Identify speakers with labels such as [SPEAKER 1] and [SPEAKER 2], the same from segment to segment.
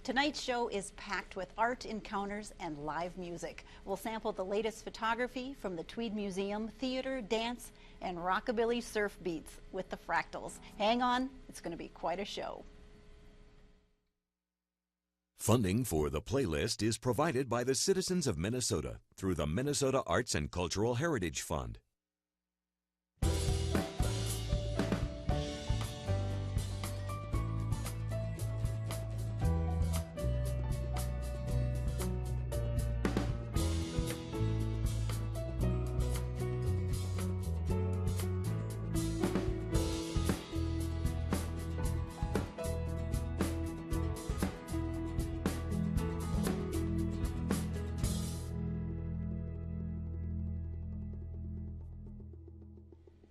[SPEAKER 1] Tonight's show is packed with art encounters and live music. We'll sample the latest photography from the Tweed Museum, theater, dance, and rockabilly surf beats with the Fractals. Hang on, it's going to be quite a show.
[SPEAKER 2] Funding for the playlist is provided by the citizens of Minnesota through the Minnesota Arts and Cultural Heritage Fund.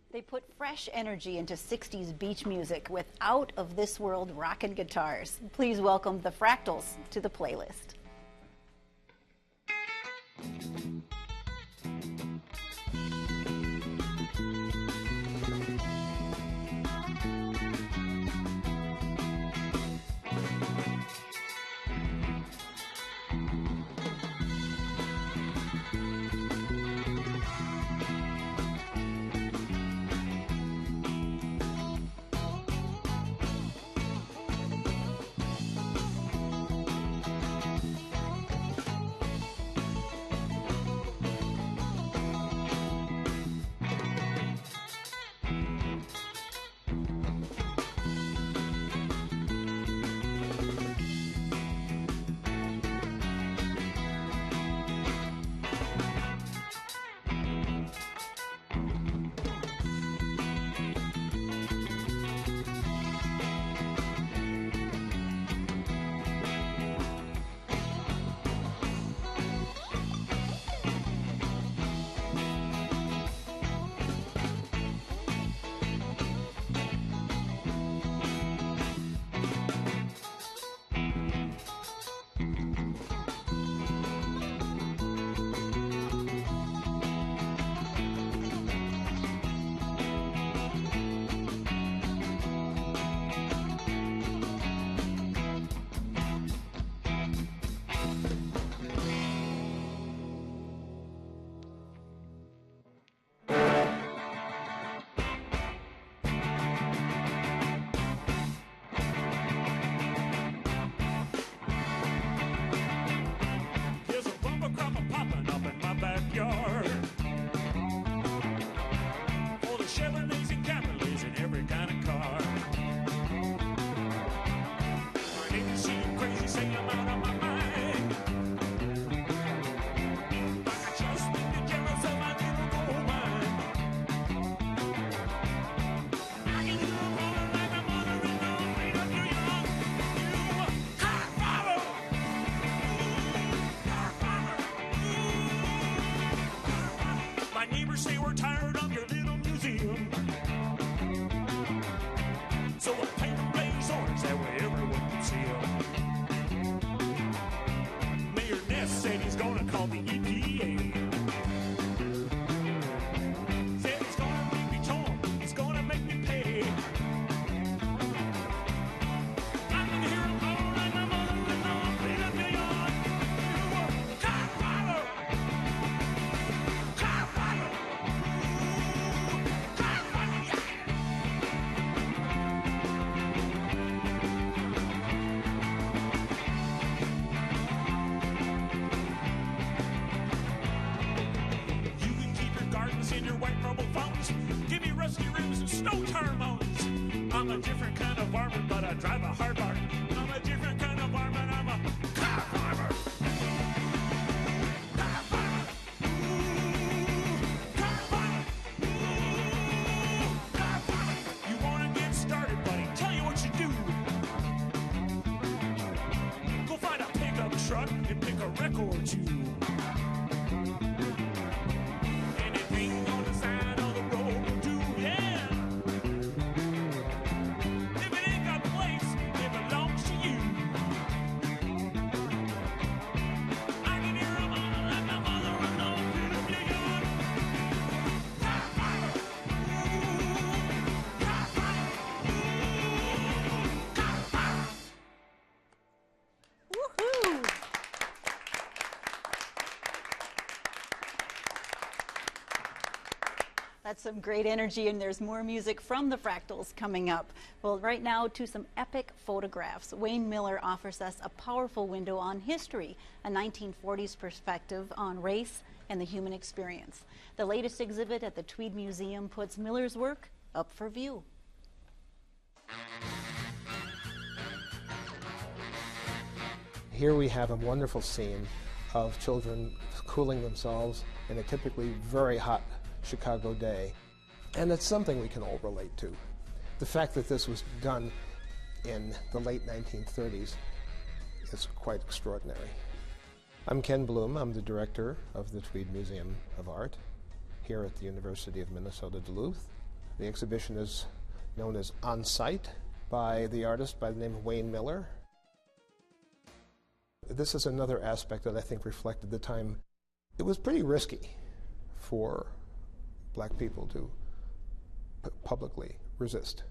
[SPEAKER 1] They put fresh energy into 60s beach music with out-of-this-world rockin' guitars. Please welcome the Fractals to the playlist.
[SPEAKER 3] Say we're tired of your little museum, so we'll paint them blaze orange, that way everyone can see them. Mayor Ness said he's gonna call the EPA. Said it's gonna make me torn, it's gonna make me pay. I can hear him calling like my mother-in-law, clean up the yard. Car fire! Car fire! In your white marble fountains, give me rusty rims and snow hormones. I'm a different kind of varmint, but I drive a hard barn. I'm a different kind of varmint, I'm a car farmer. Car farmer. Ooh, car farmer. Ooh, car farmer. You wanna get started, buddy? Tell you what you do. Go find a pickup truck and pick a record or two.
[SPEAKER 1] That's some great energy, and there's more music from the Fractals coming up. Well, right now to some epic photographs. Wayne Miller offers us a powerful window on history, a 1940s perspective on race and the human experience. The latest exhibit at the Tweed Museum puts Miller's work up for view.
[SPEAKER 4] Here we have a wonderful scene of children cooling themselves in a typically very hot Chicago day, and it's something we can all relate to. The fact that this was done in the late 1930s is quite extraordinary. I'm Ken Bloom. I'm the director of the Tweed Museum of Art here at the University of Minnesota Duluth. The exhibition is known as On Site by the artist by the name of Wayne Miller. This is another aspect that I think reflected the time. It was pretty risky for black people to publicly resist.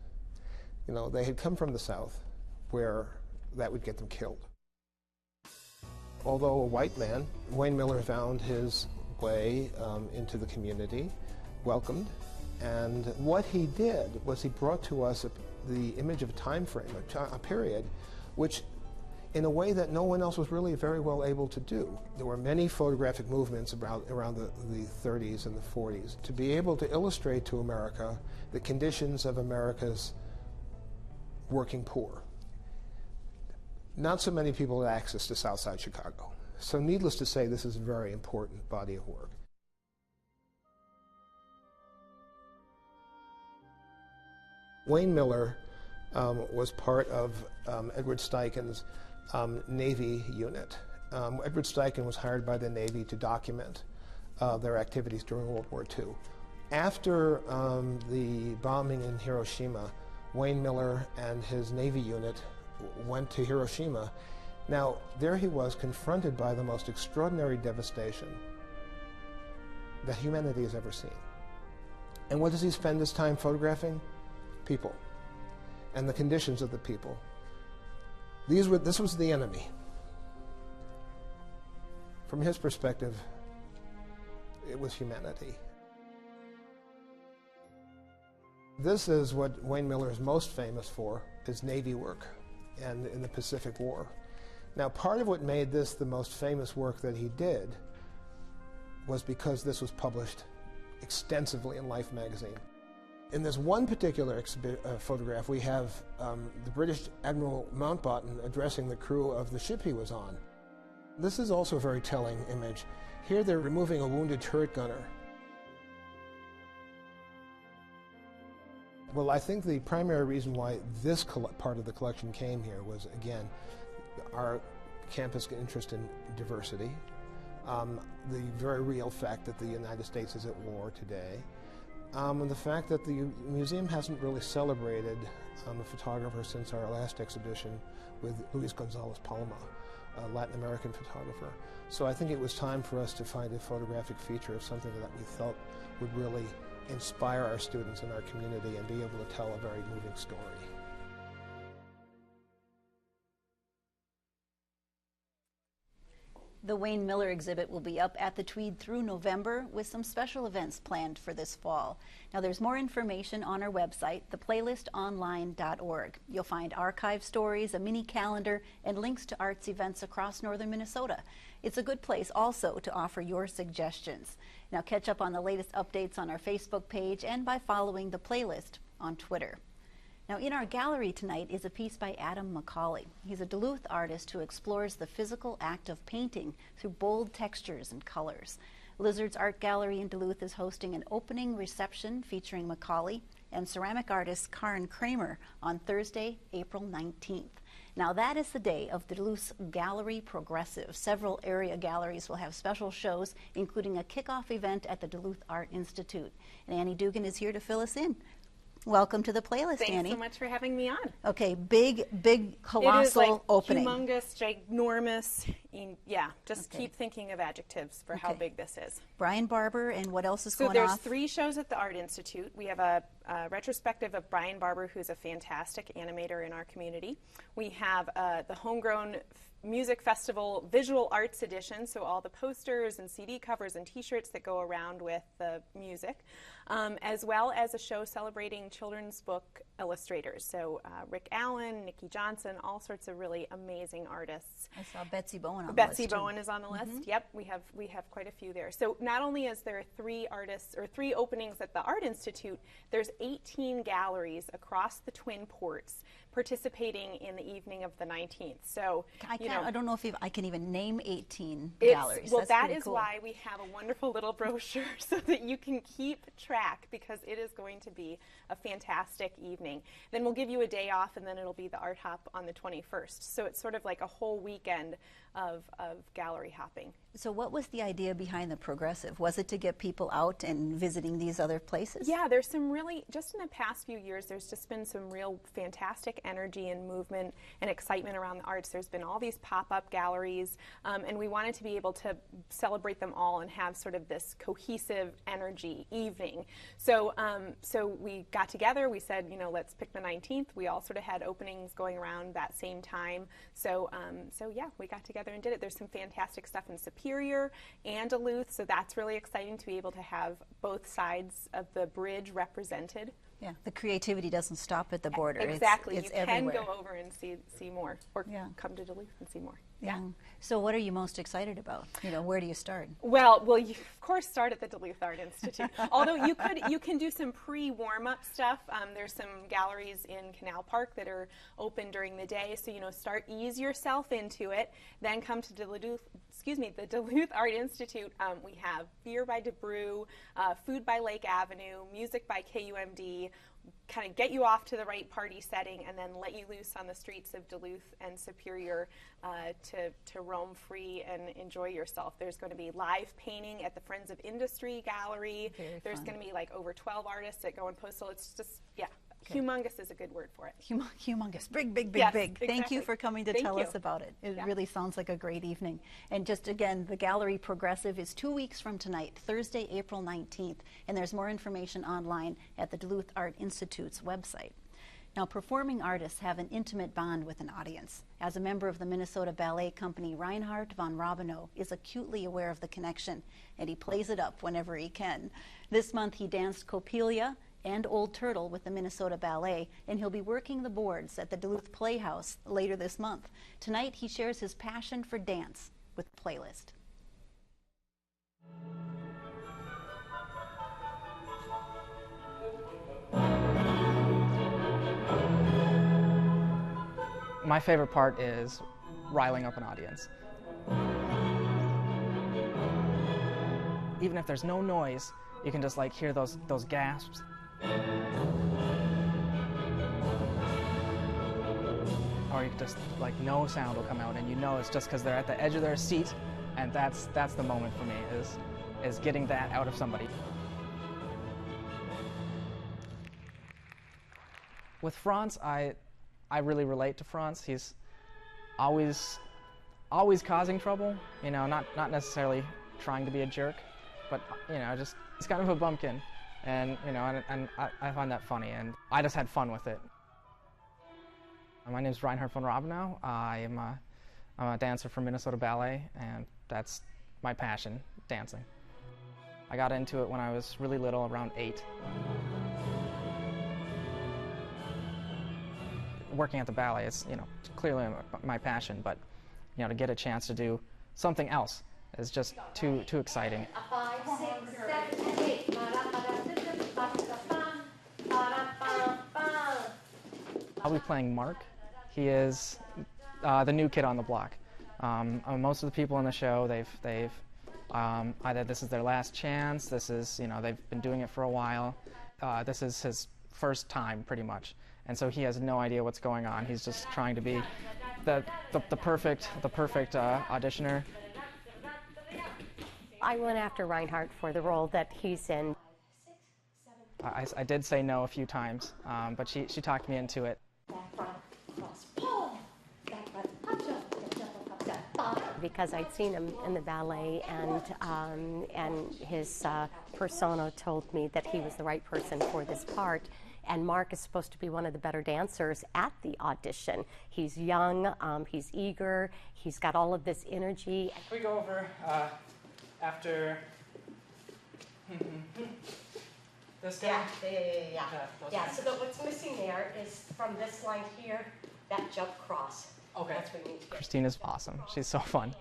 [SPEAKER 4] You know, they had come from the South where that would get them killed. Although a white man, Wayne Miller found his way into the community, welcomed, and what he did was he brought to us the image of a time frame, a period, which in a way that no one else was really very well able to do. There were many photographic movements around the 30s and the 40s to be able to illustrate to America the conditions of America's working poor. Not so many people had access to Southside Chicago. So needless to say, this is a very important body of work. Wayne Miller was part of Edward Steichen's Navy unit. Edward Steichen was hired by the Navy to document their activities during World War II. After the bombing in Hiroshima, Wayne Miller and his Navy unit went to Hiroshima. Now, there he was confronted by the most extraordinary devastation that humanity has ever seen. And what does he spend his time photographing? People and the conditions of the people. This was the enemy. From his perspective, it was humanity. This is what Wayne Miller is most famous for, his Navy work and in the Pacific War. Now, part of what made this the most famous work that he did was because this was published extensively in Life magazine. In this one particular photograph, we have the British Admiral Mountbatten addressing the crew of the ship he was on. This is also a very telling image. Here they're removing a wounded turret gunner. Well, I think the primary reason why this part of the collection came here was, again, our campus interest in diversity, the very real fact that the United States is at war today, and the fact that the museum hasn't really celebrated a photographer since our last exhibition with Luis Gonzalez Palma, a Latin American photographer. So I think it was time for us to find a photographic feature of something that we felt would really inspire our students in our community and be able to tell a very moving story.
[SPEAKER 1] The Wayne Miller exhibit will be up at the Tweed through November with some special events planned for this fall. Now there's more information on our website, theplaylistonline.org. You'll find archive stories, a mini calendar, and links to arts events across northern Minnesota. It's a good place also to offer your suggestions. Now catch up on the latest updates on our Facebook page and by following The Playlist on Twitter. Now in our gallery tonight is a piece by Adam McCauley. He's a Duluth artist who explores the physical act of painting through bold textures and colors. Lizard's Art Gallery in Duluth is hosting an opening reception featuring McCauley and ceramic artist Karen Kramer on Thursday, April 19th. Now that is the day of the Duluth Gallery Progressive. Several area galleries will have special shows, including a kickoff event at the Duluth Art Institute. And Annie Dugan is here to fill us in. Welcome to The Playlist,
[SPEAKER 5] Thanks
[SPEAKER 1] Annie.
[SPEAKER 5] so much for having me on.
[SPEAKER 1] Okay, big, colossal
[SPEAKER 5] it is like
[SPEAKER 1] opening.
[SPEAKER 5] Humongous, ginormous. Yeah, just keep thinking of adjectives for how big this is.
[SPEAKER 1] Brian Barber, and what else is
[SPEAKER 5] So
[SPEAKER 1] going
[SPEAKER 5] there's
[SPEAKER 1] on?
[SPEAKER 5] 3 shows at the Art Institute. We have a retrospective of Brian Barber, who's a fantastic animator in our community. We have the Homegrown Music Festival Visual Arts Edition, so all the posters and CD covers and t-shirts that go around with the music, as well as a show celebrating children's book illustrators. So Rick Allen, Nikki Johnson, all sorts of really amazing artists.
[SPEAKER 1] I saw Betsy Bowen on the list.
[SPEAKER 5] Betsy Bowen is on the list. Yep, we have quite a few there. So not only is there 3 artists or 3 openings at the Art Institute, there's 18 galleries across the Twin Ports participating in the evening of the 19th. So
[SPEAKER 1] I don't know if I can even name 18 galleries.
[SPEAKER 5] Well,
[SPEAKER 1] That's
[SPEAKER 5] that
[SPEAKER 1] pretty
[SPEAKER 5] is
[SPEAKER 1] cool.
[SPEAKER 5] why we have a wonderful little brochure so that you can keep track, because it is going to be a fantastic evening. Then we'll give you a day off, and then it'll be the Art Hop on the 21st. So it's sort of like a whole weekend of gallery hopping.
[SPEAKER 1] So what was the idea behind the Progressive? Was it to get people out and visiting these other places?
[SPEAKER 5] Yeah, there's some really, just in the past few years, there's just been some real fantastic energy and movement and excitement around the arts. There's been all these pop-up galleries, and we wanted to be able to celebrate them all and have sort of this cohesive energy evening. So, so we got together, we said, let's pick the 19th. We all sort of had openings going around that same time. So, so yeah, we got together and did it. There's some fantastic stuff in Superior and Duluth, so that's really exciting to be able to have both sides of the bridge represented.
[SPEAKER 1] Yeah, the creativity doesn't stop at the border.
[SPEAKER 5] Exactly.
[SPEAKER 1] It's
[SPEAKER 5] you can
[SPEAKER 1] everywhere.
[SPEAKER 5] go over and see more, or come to Duluth and see more.
[SPEAKER 1] Yeah. So what are you most excited about? Where do you start?
[SPEAKER 5] Well, you of course start at the Duluth Art Institute. Although you can do some pre-warm-up stuff. There's some galleries in Canal Park that are open during the day, so ease yourself into it. Then come to the Duluth Art Institute. We have beer by DeBrew, food by Lake Avenue, music by KUMD. Kind of get you off to the right party setting, and then let you loose on the streets of Duluth and Superior to roam free and enjoy yourself. There's going to be live painting at the Friends of Industry Gallery. There's going to be like over 12 artists that go and postal. It's just, humongous is a good word for it.
[SPEAKER 1] Humongous. Big.
[SPEAKER 5] Yes,
[SPEAKER 1] Thank you
[SPEAKER 5] exactly.
[SPEAKER 1] for coming to tell us about it. It really sounds like a great evening. And just again, the Gallery Progressive is 2 weeks from tonight, Thursday, April 19th. And there's more information online at the Duluth Art Institute's website. Now, performing artists have an intimate bond with an audience. As a member of the Minnesota Ballet Company, Reinhard von Rabenau is acutely aware of the connection, and he plays it up whenever he can. This month, he danced Coppelia and Old Turtle with the Minnesota Ballet, and he'll be working the boards at the Duluth Playhouse later this month. Tonight, he shares his passion for dance with Playlist.
[SPEAKER 6] My favorite part is riling up an audience. Even if there's no noise, you can just hear those gasps. Or you can just no sound will come out, and it's just because they're at the edge of their seat, and that's the moment for me is getting that out of somebody. With Franz, I really relate to Franz. He's always causing trouble, not necessarily trying to be a jerk, but just he's kind of a bumpkin, and and I find that funny, and I just had fun with it. My name is Reinhard von Rabenau. I'm a dancer for Minnesota Ballet, and that's my passion, dancing. I got into it when I was really little, around 8. Working at the ballet, it's clearly my passion, but to get a chance to do something else is just too exciting.
[SPEAKER 7] 5, 6, 7, 8.
[SPEAKER 6] I'll be playing Mark. He is the new kid on the block. Most of the people in the show, they've either this is their last chance, this is they've been doing it for a while. This is his first time, pretty much. And so he has no idea what's going on. He's just trying to be the perfect auditioner.
[SPEAKER 7] I went after Reinhard for the role that he's in.
[SPEAKER 6] I did say no a few times, but she talked me into it.
[SPEAKER 7] Because I'd seen him in the ballet and his persona told me that he was the right person for this part. And Mark is supposed to be one of the better dancers at the audition. He's young, he's eager, he's got all of this energy.
[SPEAKER 6] We go over after this guy?
[SPEAKER 7] Yeah, so what's missing there is from this line here, that jump cross.
[SPEAKER 6] Okay.
[SPEAKER 7] That's what we need to get.
[SPEAKER 6] Christina's awesome. She's so fun.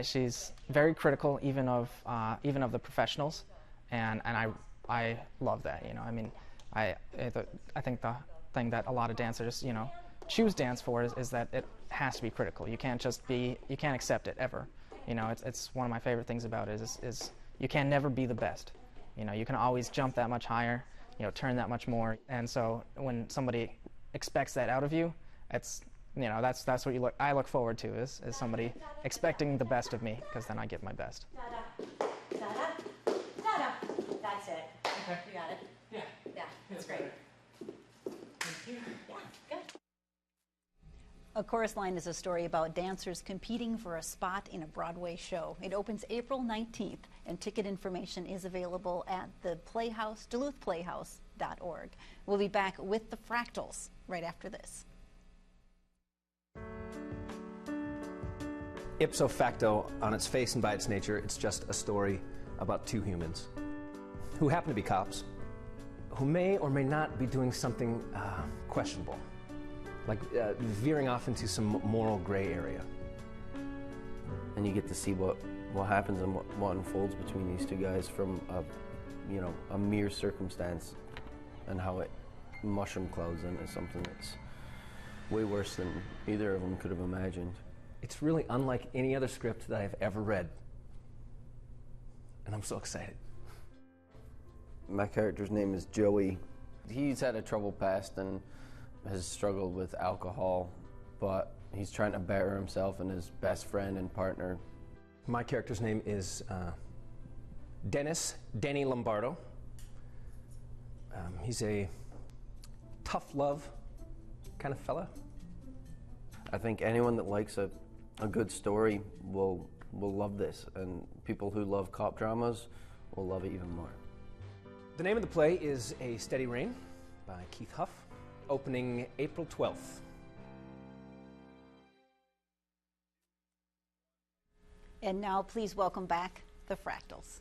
[SPEAKER 6] She's very critical even of the professionals, and I love that. You know, I mean, I think the thing that a lot of dancers, you know, choose dance for is that it has to be critical. You can't accept it ever. You know, it's one of my favorite things about it is you can never be the best. You know, you can always jump that much higher, you know, turn that much more. And so when somebody expects that out of you, that's what I look forward to is somebody expecting the best of me, because then I give my best.
[SPEAKER 7] Da-da, da-da, da-da. That's it.
[SPEAKER 6] Okay.
[SPEAKER 7] You got it?
[SPEAKER 6] Yeah.
[SPEAKER 7] Yeah, that's great.
[SPEAKER 6] Thank you.
[SPEAKER 7] Yeah, good.
[SPEAKER 1] A Chorus Line is a story about dancers competing for a spot in a Broadway show. It opens April 19th, and ticket information is available at the Playhouse, DuluthPlayhouse.org. We'll be back with the Fractals right after this.
[SPEAKER 8] Ipso facto, on its face and by its nature, it's just a story about two humans who happen to be cops, who may or may not be doing something questionable, like veering off into some moral gray area.
[SPEAKER 9] And you get to see what happens and what unfolds between these two guys from a mere circumstance, and how it mushroom clouds into something that's way worse than either of them could have imagined.
[SPEAKER 8] It's really unlike any other script that I've ever read, and I'm so excited.
[SPEAKER 9] My character's name is Joey. He's had a troubled past and has struggled with alcohol, but he's trying to better himself and his best friend and partner.
[SPEAKER 8] My character's name is Danny Lombardo. He's a tough love kind of fella.
[SPEAKER 9] I think anyone that likes a good story will love this, and people who love cop dramas will love it even more.
[SPEAKER 8] The name of the play is A Steady Rain by Keith Huff, opening April 12th.
[SPEAKER 1] And now please welcome back the Fractals.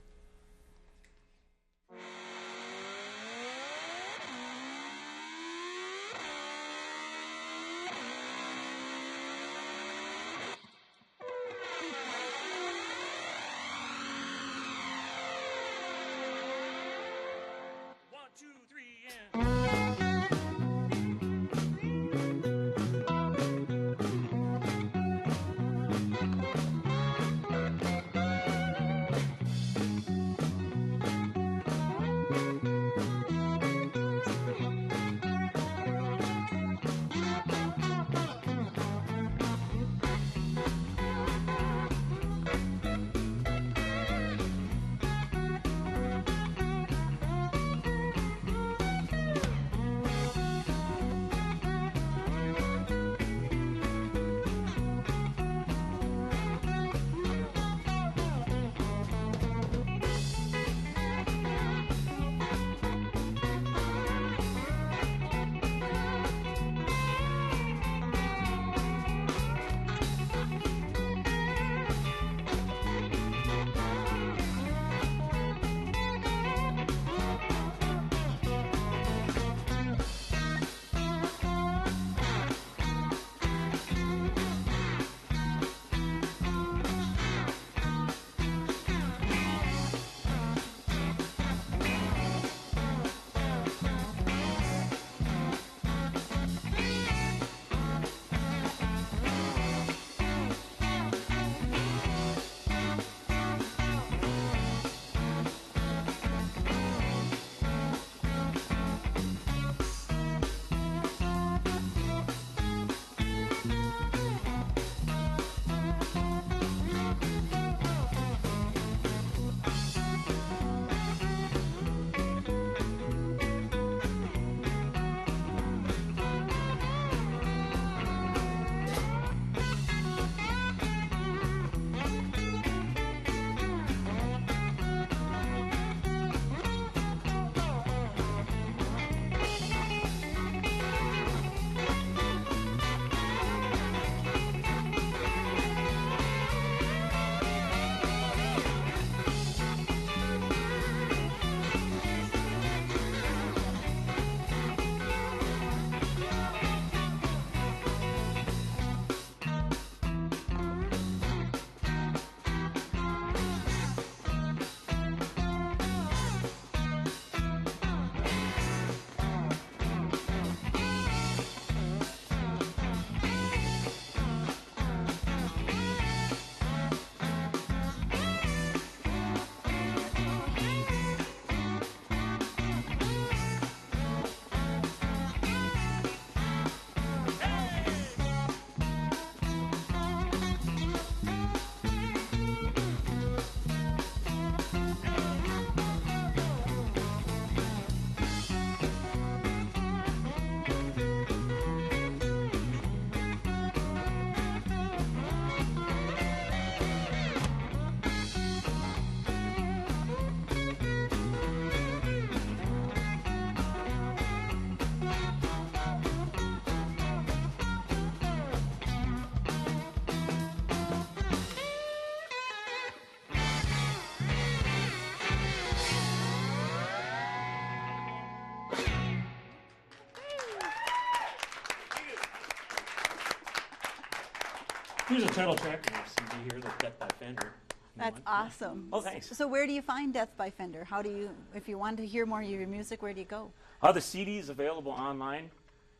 [SPEAKER 3] Here's a title track from our CD here, that's Death by Fender.
[SPEAKER 1] That's awesome.
[SPEAKER 3] Oh, thanks.
[SPEAKER 1] So where do you find Death by Fender? How do you, if you want to hear more of your music, where do you go?
[SPEAKER 3] The CD is available online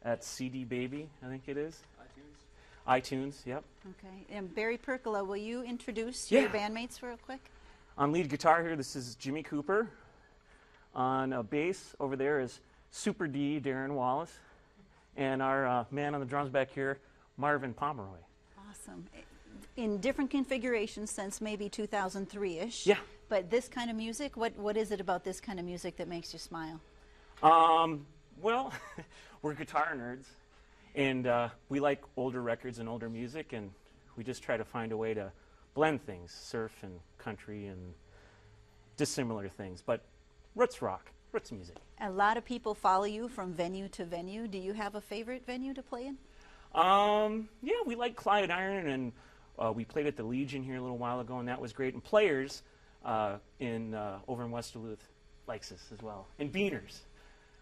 [SPEAKER 3] at CD Baby, I think it is. iTunes, yep.
[SPEAKER 1] Okay. And Barry Percola, will you introduce your bandmates real quick?
[SPEAKER 3] On lead guitar here, this is Jimmy Cooper. On bass over there is Super D, Darren Wallace. And our man on the drums back here, Marvin Pomeroy.
[SPEAKER 1] Awesome. In different configurations since maybe 2003-ish.
[SPEAKER 3] Yeah.
[SPEAKER 1] But this kind of music, what is it about this kind of music that makes you smile?
[SPEAKER 3] Well, we're guitar nerds, and we like older records and older music, and we just try to find a way to blend things, surf and country and dissimilar things, but roots rock, roots music.
[SPEAKER 1] A lot of people follow you from venue to venue. Do you have a favorite venue to play in?
[SPEAKER 3] Yeah, we like Clyde Iron, and we played at the Legion here a little while ago, and that was great. And Players over in West Duluth likes us as well. And Beaners.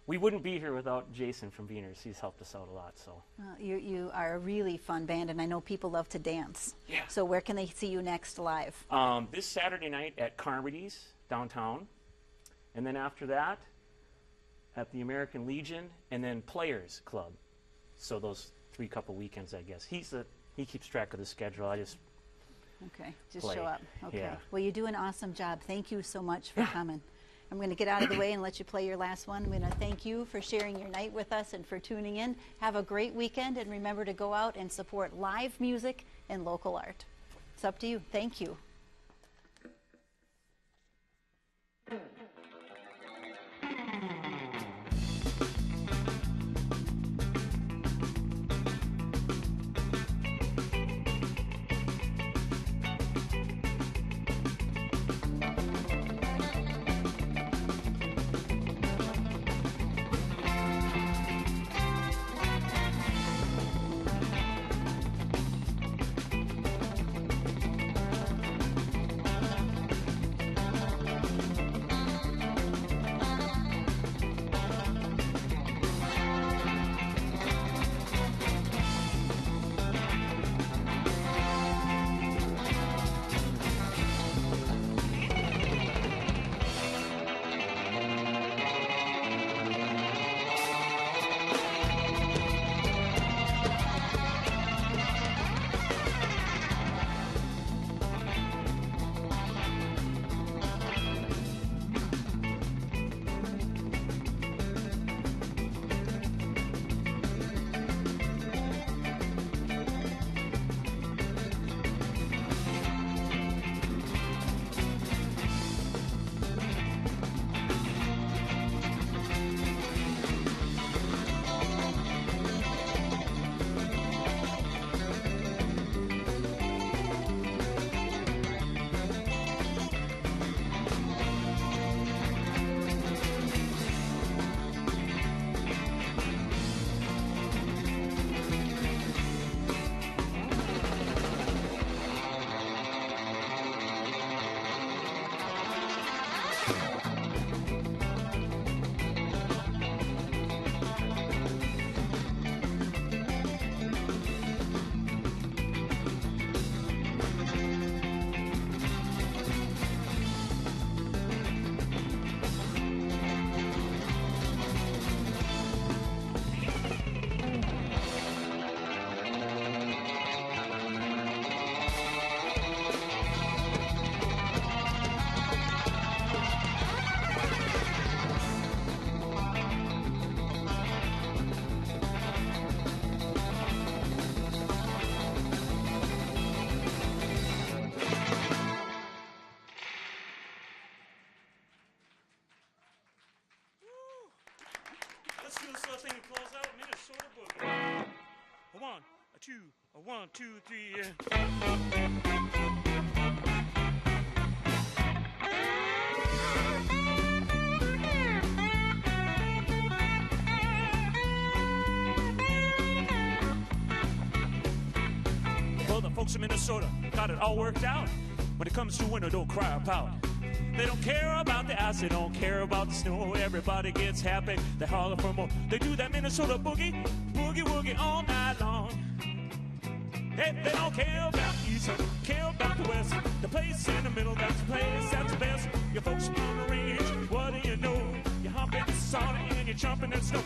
[SPEAKER 3] We wouldn't be here without Jason from Beaners. He's helped us out a lot. So
[SPEAKER 1] You are a really fun band, and I know people love to dance.
[SPEAKER 3] Yeah.
[SPEAKER 1] So where can they see you next live?
[SPEAKER 3] This Saturday night at Carmody's downtown, and then after that at the American Legion, and then Players Club. So those 3 couple weekends, I guess. He keeps track of the schedule. I just
[SPEAKER 1] Just show up. Okay.
[SPEAKER 3] Yeah.
[SPEAKER 1] Well, you do an awesome job. Thank you so much for coming. I'm going to get out of the way and let you play your last one. I'm going to thank you for sharing your night with us and for tuning in. Have a great weekend, and remember to go out and support live music and local art. It's up to you. Thank you.
[SPEAKER 3] Let's do this little thing to close out Minnesota Boogie. A 1, a 2, a 1, 2, 3, yeah. Well, the folks in Minnesota got it all worked out. When it comes to winter, don't cry about. They don't care about the ice, they don't care about the snow. Everybody gets happy, they holler for more. They do that Minnesota boogie, boogie woogie all night long. They don't care about the east, care about the west. The place in the middle, that's the place that's the best. Your folks on the range, what do you know? You're humping the sauna and you're jumping that snow.